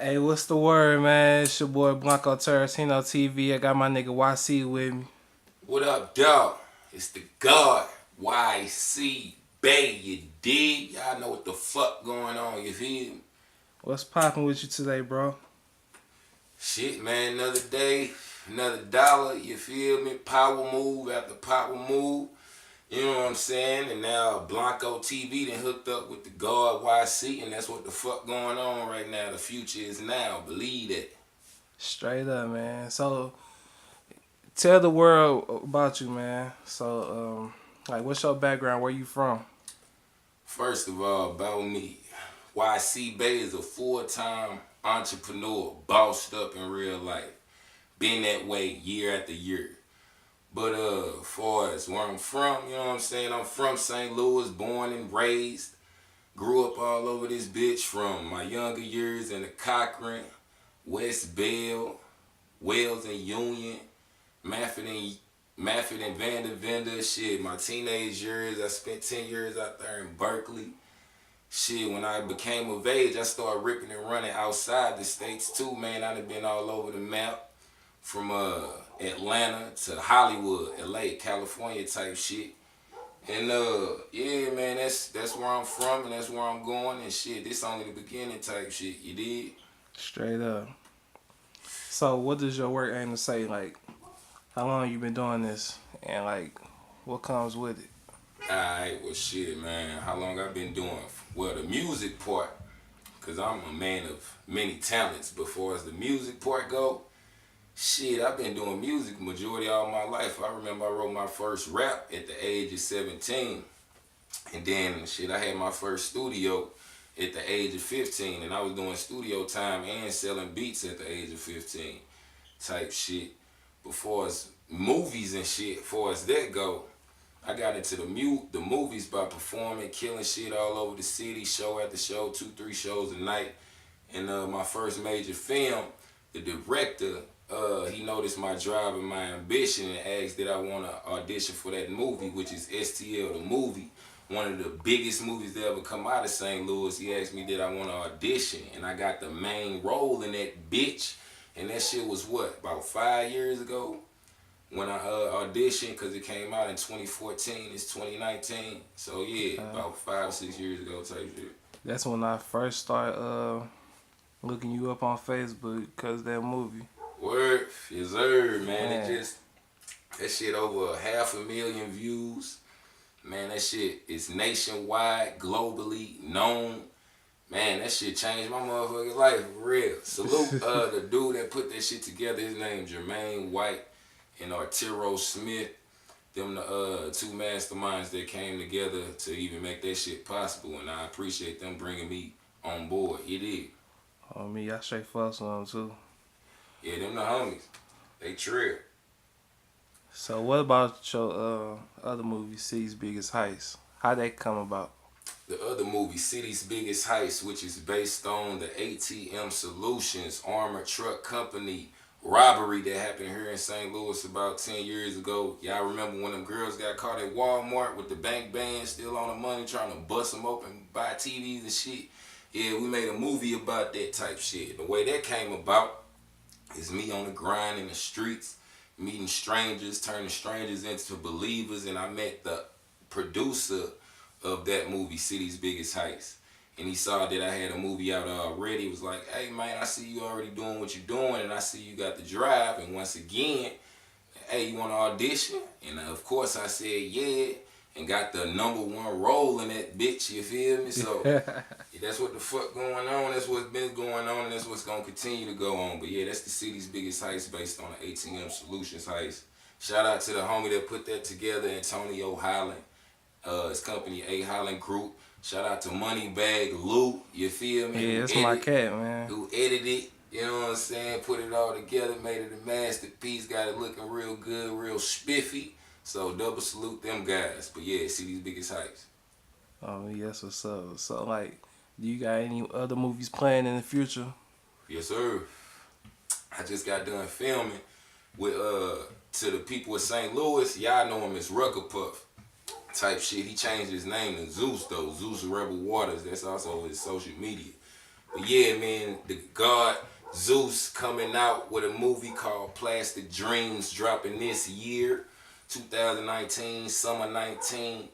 Hey, what's the word, man? It's your boy Blanco Tarantino TV. I got my nigga YC with me. What up, dog? It's the God YC Bay, you dig? Y'all know what the fuck going on, you feel me? What's poppin' with you today, bro? Shit, man, another day, another dollar, you feel me? Power move after power move, you know what I'm saying? And now Blanco TV done hooked up with the God YC, and that's what the fuck going on right now. The future is now, believe that. Straight up, man. So, tell the world about you, man. So, what's your background? Where you from? First of all, about me, YC Bay is a full-time entrepreneur, bossed up in real life. Been that way year after year. But far as where I'm from, you know what I'm saying? I'm from St. Louis, born and raised. Grew up all over this bitch from my younger years in the Cochran, West Bell, Wells and Union, Mafford and Vandervender. Shit, my teenage years, I spent 10 years out there in Berkeley. Shit, when I became of age, I started ripping and running outside the states too, man. I done been all over the map, from Atlanta to Hollywood, LA, California type shit. And yeah, man, that's where I'm from and that's where I'm going and shit. This only the beginning type shit, you dig? Straight up. So, what does your work aim to say? Like, how long you been doing this? And, what comes with it? Alright, well shit, man. How long I been doing? Well, the music part, cause I'm a man of many talents. But far as the music part go, shit, I've been doing music majority all my life. I remember I wrote my first rap at the age of 17. And then shit, I had my first studio at the age of 15. And I was doing studio time and selling beats at the age of 15 type shit. Before as movies and shit, far as that go, I got into the movies by performing, killing shit all over the city, show after show, 2, 3 shows a night. And my first major film, the director, he noticed my drive and my ambition and asked that I want to audition for that movie, which is STL, the movie. One of the biggest movies that ever come out of St. Louis. He asked me that I want to audition, and I got the main role in that bitch. And that shit was what, about 5 years ago? When I auditioned, because it came out in 2014, it's 2019. So yeah, about 5 or 6 years ago type shit. That's when I first started looking you up on Facebook because that movie. Word, yes sir, man. Man, That shit over 500,000 views. Man, that shit is nationwide, globally known. Man, that shit changed my motherfucking life, for real. Salute the dude that put that shit together. His name Jermaine White and Arturo Smith. Them the two masterminds that came together to even make that shit possible. And I appreciate them bringing me on board. You did. on me, I straight fucks with them too. Yeah, them the homies. They trill. So what about your other movie, City's Biggest Heist? How that come about? The other movie, City's Biggest Heist, which is based on the ATM Solutions armored truck company robbery that happened here in St. Louis about 10 years ago. Y'all remember when them girls got caught at Walmart with the bank band still on the money trying to bust them open, buy TVs and shit? Yeah, we made a movie about that type shit. The way that came about is me on the grind in the streets, meeting strangers, turning strangers into believers, and I met the producer of that movie, City's Biggest Heist. And he saw that I had a movie out already. He was like, hey man, I see you already doing what you're doing, and I see you got the drive, and once again, hey, you want to audition? And of course I said yeah, and got the #1 role in that bitch, you feel me? So that's what the fuck going on. That's what's been going on, and that's what's going to continue to go on. But yeah, that's the City's Biggest Heist based on the ATM Solutions heist. Shout out to the homie that put that together, Antonio Holland. His company, A Holland Group. Shout out to Moneybag Lou, you feel me? Yeah, it's my cat, man. Who edited it, you know what I'm saying? Put it all together, made it a masterpiece, got it looking real good, real spiffy. So double salute them guys. But yeah, City's Biggest Heights. Yes, what's up? So do you got any other movies planned in the future? Yes, sir. I just got done filming with to the people of St. Louis. Y'all know him as Rucker Puff type shit. He changed his name to Zeus though. Zeus Rebel Waters. That's also his social media. But yeah, man, the God Zeus coming out with a movie called Plastic Dreams, dropping this year, 2019, summer 19.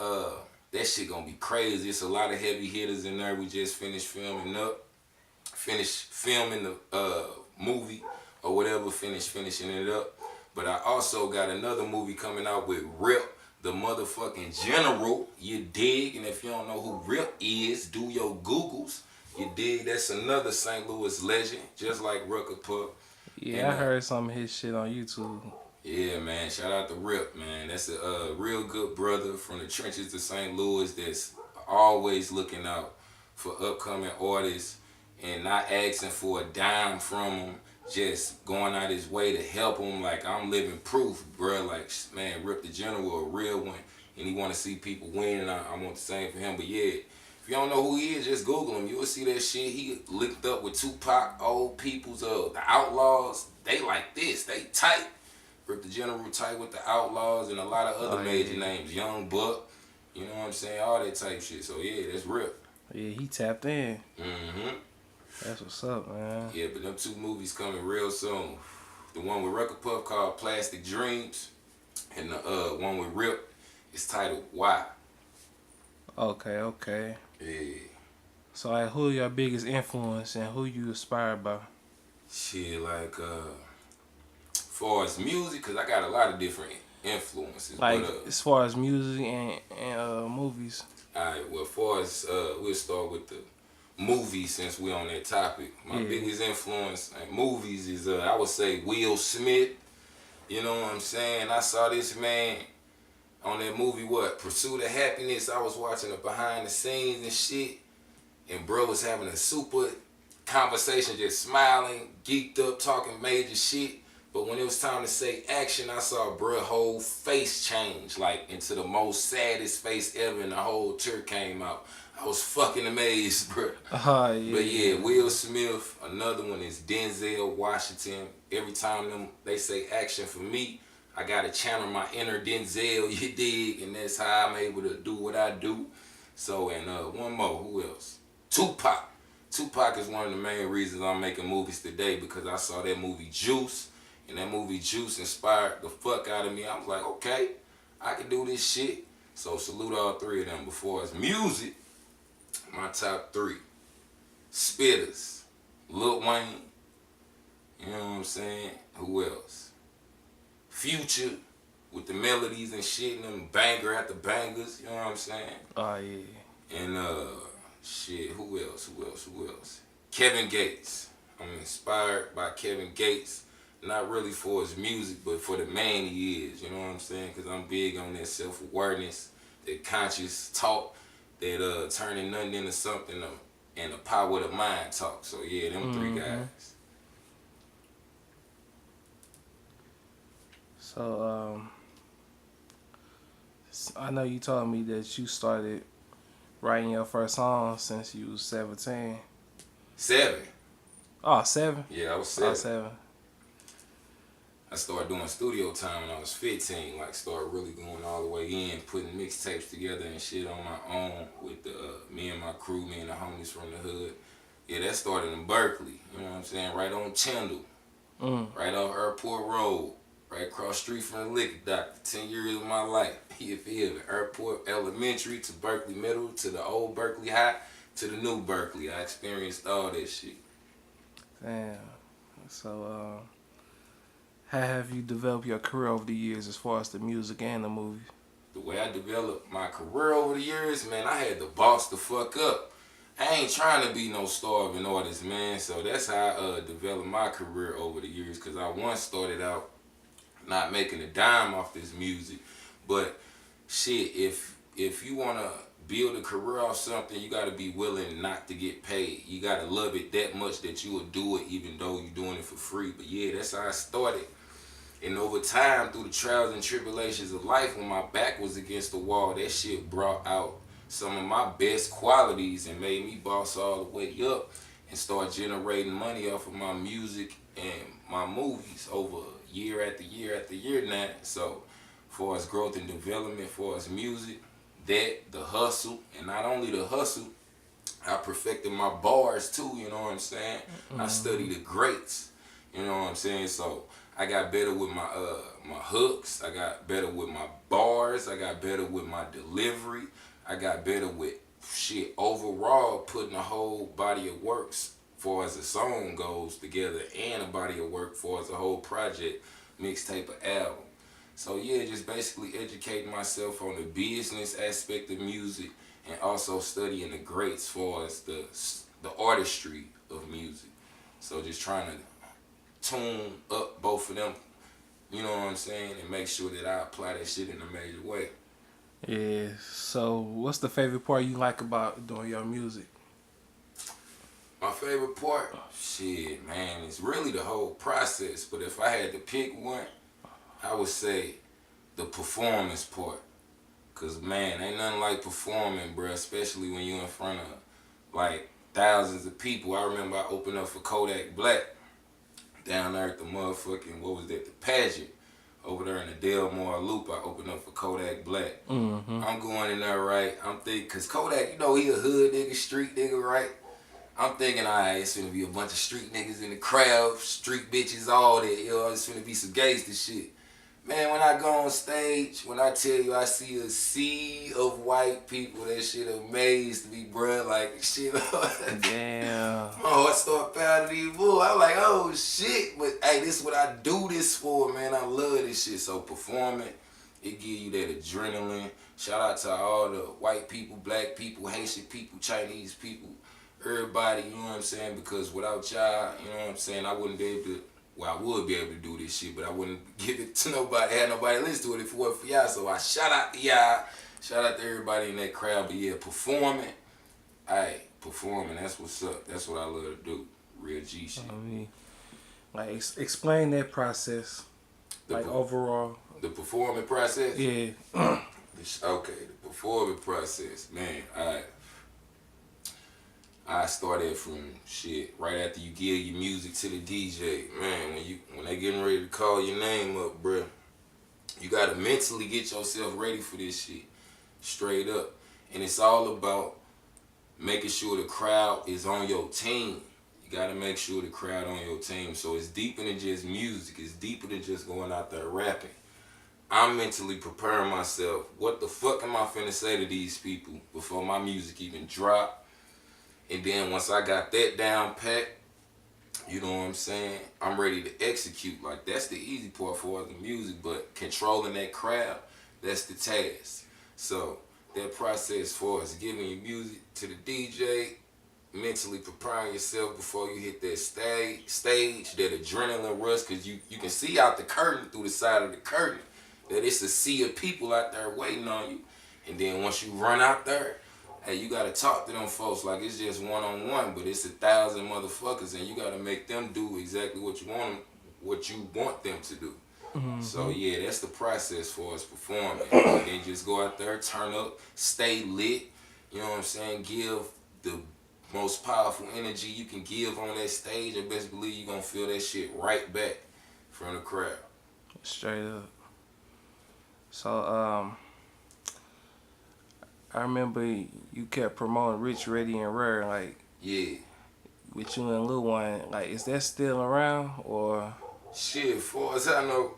That shit gonna be crazy. It's a lot of heavy hitters in there. We just finished filming the movie or whatever, finishing it up. But I also got another movie coming out with Rip, the motherfucking general. You dig? And if you don't know who Rip is, do your Googles. You dig? That's another St. Louis legend, just like Rucker Pup. Yeah, And I heard some of his shit on YouTube. yeah, man. Shout out to Rip, man. That's a real good brother from the trenches of St. Louis that's always looking out for upcoming artists and not asking for a dime from them. Just going out his way to help them. Like, I'm living proof, bro. Like, man, Rip the General, a real one. And he want to see people win, and I want the same for him. But yeah, if you don't know who he is, just Google him. You'll see that shit. He linked up with Tupac, old people's, the Outlaws. They like this. They tight. Rip the General tight with the Outlaws and a lot of other major names. Young Buck. You know what I'm saying? All that type shit. So yeah, that's Rip. Yeah, he tapped in. Mm-hmm. That's what's up, man. Yeah, but them two movies coming real soon. The one with Rucker Puff called Plastic Dreams, and the one with Rip is titled Why. Okay. Yeah. So, like, who your biggest influence and who you inspired by? Shit, like, far as music, because I got a lot of different influences. Like, but, as far as music and movies. Alright, well, far as, we'll start with the movies since we're on that topic. My biggest influence in movies is, I would say, Will Smith. You know what I'm saying? I saw this man on that movie, Pursuit of Happiness. I was watching the behind the scenes and shit, and bro was having a super conversation, just smiling, geeked up, talking major shit. But when it was time to say action, I saw bro whole face change, like into the most saddest face ever, and the whole tear came out. I was fucking amazed, bro. Yeah. But yeah, Will Smith. Another one is Denzel Washington. Every time they say action for me, I gotta channel my inner Denzel, you dig? And that's how I'm able to do what I do. So, and one more, who else? Tupac. Tupac is one of the main reasons I'm making movies today, because I saw that movie Juice, and that movie Juice inspired the fuck out of me. I was like, okay, I can do this shit. So salute all three of them. Before it's music, my top three. Spitters. Lil Wayne. You know what I'm saying? Who else? Future with the melodies and shit and them banger after bangers. You know what I'm saying? Oh, yeah. And shit, who else? Kevin Gates. I'm inspired by Kevin Gates. Not really for his music, but for the man he is. You know what I'm saying? Because I'm big on that self-awareness, that conscious talk, that turning nothing into something, and the power of the mind talk. So yeah, them three guys. So, I know you told me that you started writing your first song since you was 17. 7. Oh, 7? Yeah, I was 7. Oh, 7. I started doing studio time when I was 15. Like, started really going all the way in, putting mixtapes together and shit on my own with me and my crew, me and the homies from the hood. Yeah, that started in Berkeley. You know what I'm saying? Right on Tyndall. Right off Airport Road. Right across the street from the liquor doctor. 10 years of my life. You feel me? Airport Elementary to Berkeley Middle to the old Berkeley High to the new Berkeley. I experienced all that shit. Damn. So, how have you developed your career over the years as far as the music and the movies? The way I developed my career over the years, man, I had to boss the fuck up. I ain't trying to be no starving artist, man. So that's how I developed my career over the years. Because I once started out not making a dime off this music. But shit, if you want to build a career off something, you got to be willing not to get paid. You got to love it that much that you will do it even though you're doing it for free. But yeah, that's how I started. And over time, through the trials and tribulations of life, when my back was against the wall, that shit brought out some of my best qualities and made me boss all the way up and start generating money off of my music and my movies over year after year after year now. So, for as growth and development, for as music, that, the hustle, and not only the hustle, I perfected my bars too, you know what I'm saying? I studied the greats, you know what I'm saying? So I got better with my hooks, I got better with my bars, I got better with my delivery, I got better with shit overall putting a whole body of works far as a song goes together and a body of work for as a whole project, mixtape or album. So yeah, just basically educating myself on the business aspect of music and also studying the greats for as the artistry of music. So just trying to tune up both of them, you know what I'm saying, and make sure that I apply that shit in a major way. Yeah. So, what's the favorite part you like about doing your music? My favorite part, shit, man, it's really the whole process. But if I had to pick one, I would say the performance part. Cause man, ain't nothing like performing, bro. Especially when you in front of like thousands of people. I remember I opened up for Kodak Black down there at the motherfucking, what was that, the pageant over there in the Delmar Loop. I opened up for Kodak Black. I'm going in there, right? I'm thinking, cause Kodak, you know, he a hood nigga, street nigga, right? I'm thinking, alright, it's gonna be a bunch of street niggas in the crowd, street bitches, all that, you know, it's gonna be some gangster shit. Man, when I go on stage, when I tell you I see a sea of white people, that shit amazed me, bruh. Like, shit, my Damn. heart start pounding even more. I'm like, oh, shit. But, hey, this is what I do this for, man. I love this shit. So, performing, it give you that adrenaline. Shout out to all the white people, black people, Haitian people, Chinese people, everybody, you know what I'm saying? Because without y'all, you know what I'm saying, I wouldn't be able to, well, I would be able to do this shit, but I wouldn't give it to nobody, had nobody listen to it if it wasn't for y'all. So I shout out to y'all, shout out to everybody in that crowd. But yeah, performing, performing, that's what's up. That's what I love to do. Real G shit. I mean, like, explain that process, The, like overall. the performing process? Yeah. Okay, the performing process, man, I started from shit right after you give your music to the DJ. Man, when they getting ready to call your name up, bruh, you gotta mentally get yourself ready for this shit. Straight up. And it's all about making sure the crowd is on your team. You gotta make sure the crowd on your team. So it's deeper than just music. It's deeper than just going out there rapping. I'm mentally preparing myself. What the fuck am I finna say to these people before my music even drop? And then once I got that down pat, you know what I'm saying, I'm ready to execute. Like, that's the easy part for the music, but controlling that crowd, that's the task. So that process for us giving your music to the DJ, mentally preparing yourself before you hit that stage, that adrenaline rush, because you can see out the curtain, through the side of the curtain, that it's a sea of people out there waiting on you. And then once you run out there, hey, you gotta talk to them folks like it's just one-on-one, but it's 1,000 motherfuckers, and you gotta make them do exactly what you want them to do. So yeah, that's the process for us performing. And then just go out there, turn up, stay lit. You know what I'm saying? Give the most powerful energy you can give on that stage. I best believe you're gonna feel that shit right back from the crowd. Straight up. So, I remember you kept promoting Rich, Ready, and Rare, like, Yeah. with you and Lil Wayne. Like, is that still around, or? Shit, far as I know,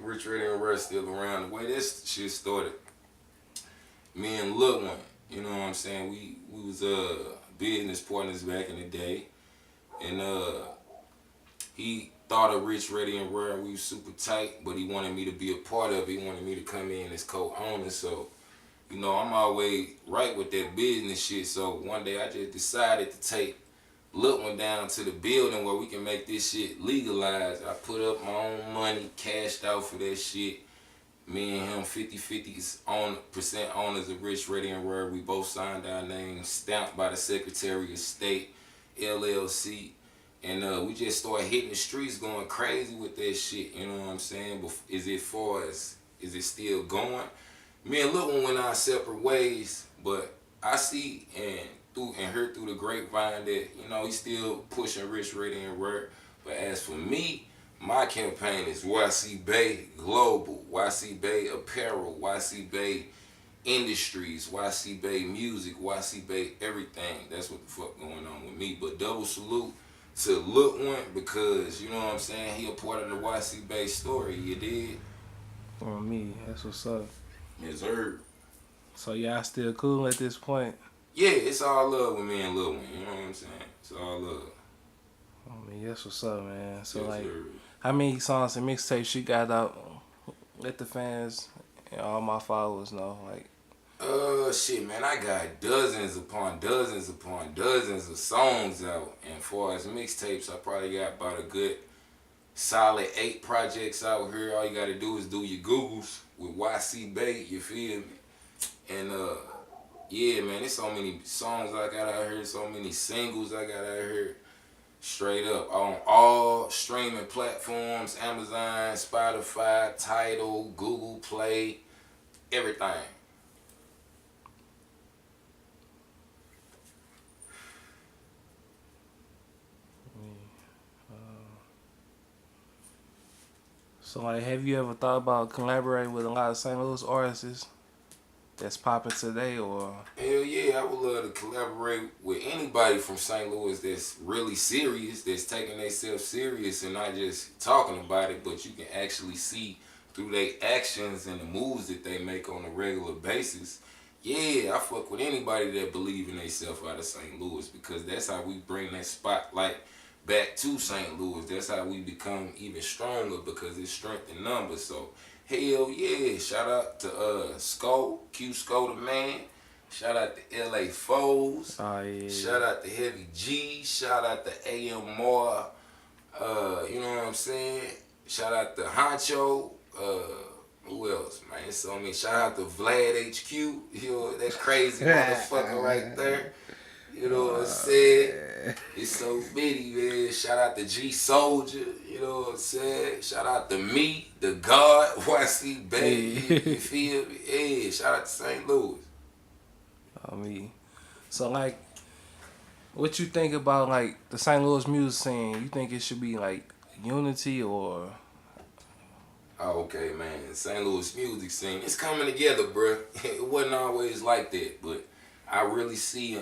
Rich, Ready, and Rare still around. The way this shit started, me and Lil Wayne, you know what I'm saying? We was business partners back in the day, and he thought of Rich, Ready, and Rare. We was super tight, but he wanted me to be a part of it. He wanted me to come in as co-owner. So, you know, I'm always right with that business shit. So one day I just decided to take Lil One down to the building where we can make this shit legalized. I put up my own money, cashed out for that shit. Me and him 50-50 percent owners of Rich, Ready, and Rare. We both signed our names, stamped by the Secretary of State, LLC. And we just started hitting the streets going crazy with that shit, you know what I'm saying? But is it still going? Me and Lil One went our separate ways, but I see and heard through the grapevine that, you know, he's still pushing Rich, Ready, and Rare. But as for me, my campaign is YC Bay Global, YC Bay Apparel, YC Bay industries, YC Bay music, YC Bay everything. That's what the fuck going on with me. But double salute to Lil One because you know what I'm saying. He a part of the YC Bay story. You did. For me, that's what's up. Yes, sir. So y'all still cool at this point? Yeah, it's all love with me and Lil One. You know what I'm saying? It's all love. I mean, that's what's up, man. So Yes, like, sir. how many songs and mixtapes you got out? Let the fans and all my followers know. Like, Shit, man, I got dozens upon dozens upon dozens of songs out. And as far as mixtapes, I probably got about a good solid 8 projects out here. All you gotta do is do your Googles with YC Bay, you feel me? And yeah, man, there's so many songs I got out here, so many singles I got out here. Straight up on all streaming platforms, Amazon, Spotify, Tidal, Google Play, everything. so like, have you ever thought about collaborating with a lot of St. Louis artists that's popping today, or? Hell yeah, I would love to collaborate with anybody from St. Louis that's really serious, that's taking themselves serious and not just talking about it, but you can actually see through their actions and the moves that they make on a regular basis. Yeah, I fuck with anybody that believe in themselves out of St. Louis because that's how we bring that spotlight back to St. Louis. That's how we become even stronger because it's strength in numbers. So hell yeah, shout out to Sko, Q Sko the man. Shout out to LA Foes. Oh yeah. Shout out to Heavy G. Shout out to AM Moore. You know what I'm saying? Shout out to Honcho. Who else, man? So many. Shout out to Vlad HQ. You know, that crazy motherfucker right there. You know what I'm saying? It's so many, man. Shout out to G Soldier. You know what I'm saying? Shout out to me, the God, YC Bay. You feel me? Yeah, shout out to St. Louis. I mean, so like, what you think about like the St. Louis music scene? You think it should be like unity or? Oh, okay, man. St. Louis music scene. It's coming together, bruh. It wasn't always like that, but I really see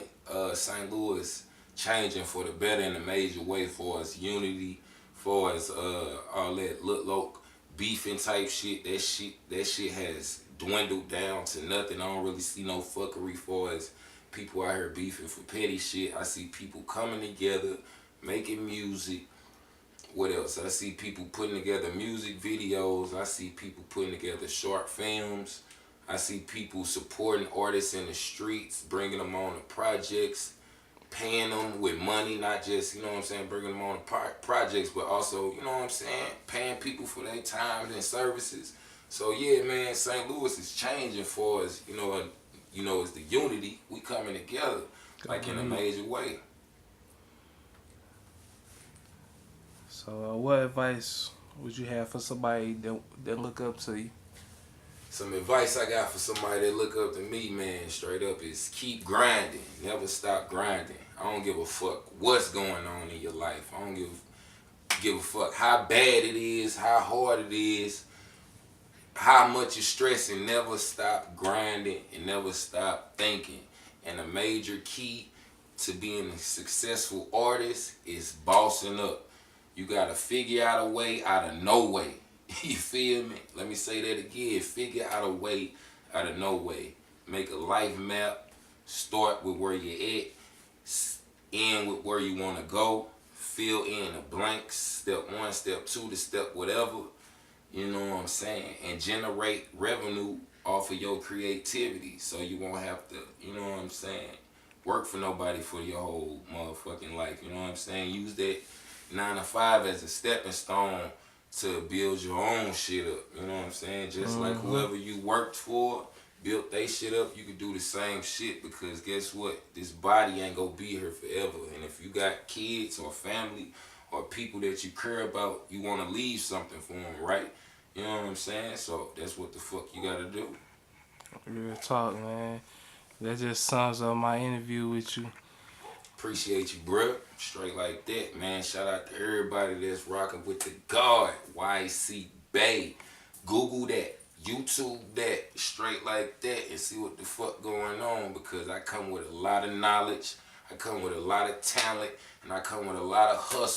St. Louis changing for the better in a major way for us unity, for us all that look beefing type shit. That shit has dwindled down to nothing. I don't really see no fuckery for us people out here beefing for petty shit. I see people coming together, making music. What else? I see people putting together music videos. I see people putting together short films. I see people supporting artists in the streets, bringing them on to projects, paying them with money, not just, you know what I'm saying, bringing them on to projects, but also, you know what I'm saying, paying people for their time and services. So yeah, man, St. Louis is changing for us, it's the unity. We coming together, like in a major way. So, what advice would you have for somebody that look up to you? Some advice I got for somebody that look up to me, man, straight up, is keep grinding. Never stop grinding. I don't give a fuck what's going on in your life. I don't give a fuck how bad it is, how hard it is, how much you're stressing. Never stop grinding and never stop thinking. And a major key to being a successful artist is bossing up. You gotta figure out a way out of no way. You feel me? Let me say that again. Figure out a way out of no way. Make a life map. Start with where you're at. End with where you want to go. Fill in the blanks. Step 1, step 2 to step whatever. You know what I'm saying? And generate revenue off of your creativity. So you won't have to, you know what I'm saying, work for nobody for your whole motherfucking life. You know what I'm saying? Use that 9 to 5 as a stepping stone to build your own shit up. You know what I'm saying? Just like whoever you worked for built they shit up, you could do the same shit, because guess what? This body ain't gonna be here forever. And if you got kids or family or people that you care about, you want to leave something for them, right? You know what I'm saying? So that's what the fuck you gotta do. Real talk, man. That just sums up my interview with you. Appreciate you, bruh. Straight like that, man. Shout out to everybody that's rocking with the God, YC Bay. Google that. YouTube that straight like that and see what the fuck going on, because I come with a lot of knowledge, I come with a lot of talent, and I come with a lot of hustle.